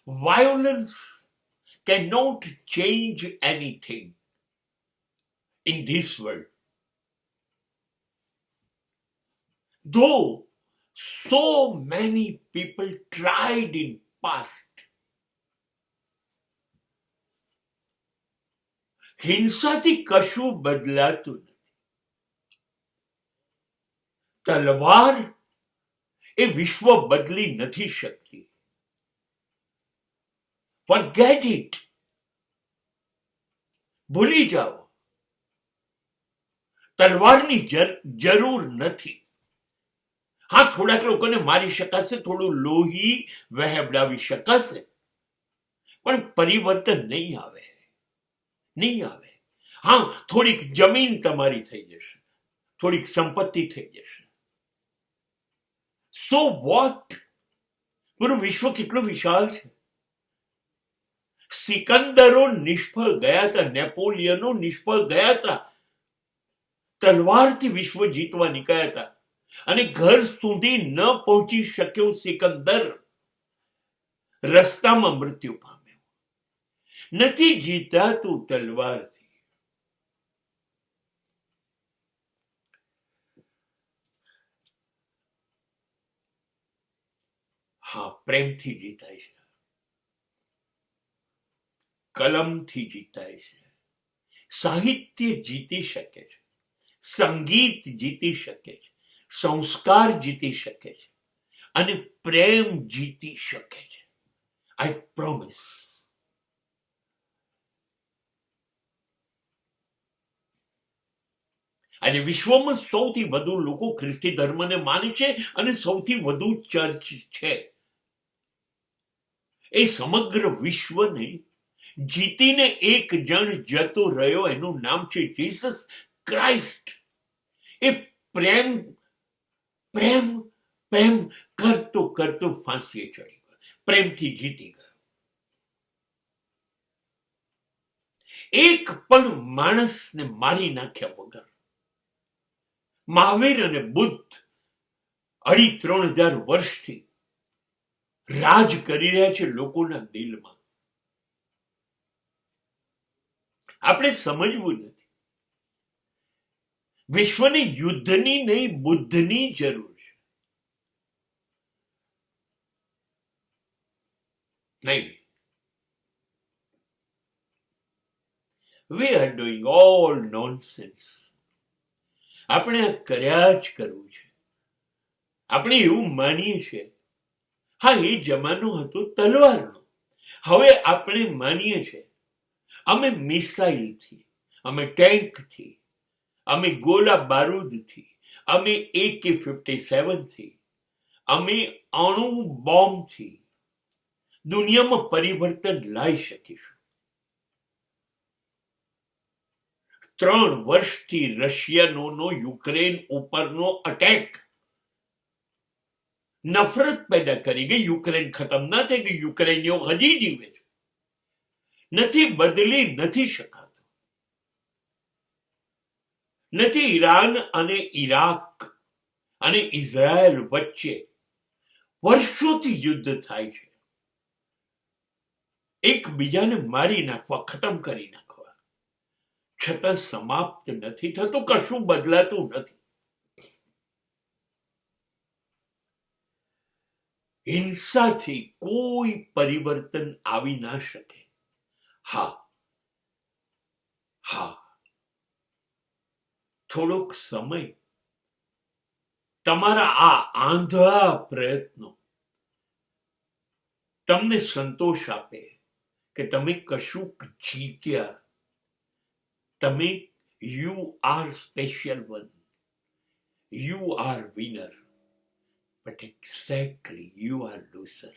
Violence cannot change anything in this world. Though so many people tried in past, હિંસાથી કશું બદલાતું નથી. તલવાર એ વિશ્વ બદલી નથી શકતી. Forget it. ભૂલી જાઓ. તલવારની જરૂર નથી. હા, થોડાક લોકોને મારી શકાશે, થોડું લોહી વહેવડાવી શકાશે, પણ પરિવર્તન નહીં આવે. નહીં આવે. હા, થોડીક જમીન તમારી થઈ જશે, થોડીક સંપત્તિ થઈ જશે. So what? પૂરું વિશ્વ કેટલું વિશાળ છે. સિકંદરો નિષ્ફળ ગયા હતા, નેપોલિયનો નિષ્ફળ ગયા હતા, તલવારથી વિશ્વ જીતવા નીકળ્યા હતા, અને ઘર સુધી ન પહોંચી શક્યો સિકંદર રસ્તામાં મૃત્યુ પામ્યો. નથી જીતાતું તલવારથી. હા, પ્રેમથી જીતાય છે, કલમથી જીતાય છે, સાહિત્ય જીતી શકે છે, સંગીત જીતી શકે છે, સંસ્કાર જીતી શકે છે, અને પ્રેમ જીતી શકે છે. આઈ પ્રોમિસ. આજે વિશ્વમાં સૌથી વધુ લોકો ખ્રિસ્તી ધર્મને માને છે અને સૌથી વધુ ચર્ચ છે. એ સમગ્ર વિશ્વને જીતીને એક જણ જતો રહ્યો, એનું નામ છે જીસસ ક્રાઇસ્ટ. એ પ્રેમ પ્રેમ પ્રેમ કરતો કરતો ફાંસીએ ચડી ગયો, પ્રેમથી જીતી ગયો. એક પણ માણસને મારી નાખ્યા વગર મહાવીર અને બુદ્ધ 2,500-3,000 વર્ષથી રાજ કરી રહ્યા છે લોકોના દિલમાં. આપણે સમજવું નથી. વિશ્વને યુદ્ધની નહીં, બુદ્ધની જરૂર છે. નહીં. We are doing all nonsense. આપણે આ કર્યા જ કરવું છે. આપણે એવું માનીએ છીએ, હા, એ જમાનો હતો તલવારનો. હવે આપણે માનીએ છીએ અમે મિસાઇલથી, અમે ટેન્કથી, અમે ગોલા બારૂદથી, અમે AK-57થી, અમે અણુ બોમ્બથી દુનિયામાં પરિવર્તન લાવી શકીશું. 3 વર્ષથી રશિયનોનો યુક્રેન ઉપરનો અટેક નફરત પેદા કરી ગઈ. યુક્રેન ખતમ ના થઈ ગઈ, યુક્રેનીઓ હજી જીવે છે. નથી બદલી નથી શકાતું. નથી ઈરાન અને ઈરાક અને ઇઝરાયલ વચ્ચે વર્ષોથી યુદ્ધ થાય છે, એકબીજાને મારી નાખવા, ખતમ કરી નાખવા, છતાં સમાપ્ત નથી થતું. કશું બદલાતું નથી. હિંસાથી કોઈ પરિવર્તન આવી ના શકે. હા, થોડોક સમય તમારા આ આંધળા પ્રયત્નો તમને સંતોષ આપે કે તમે કશુંક જીત્યા. તમે you are special one, you are winner, but exactly you are loser.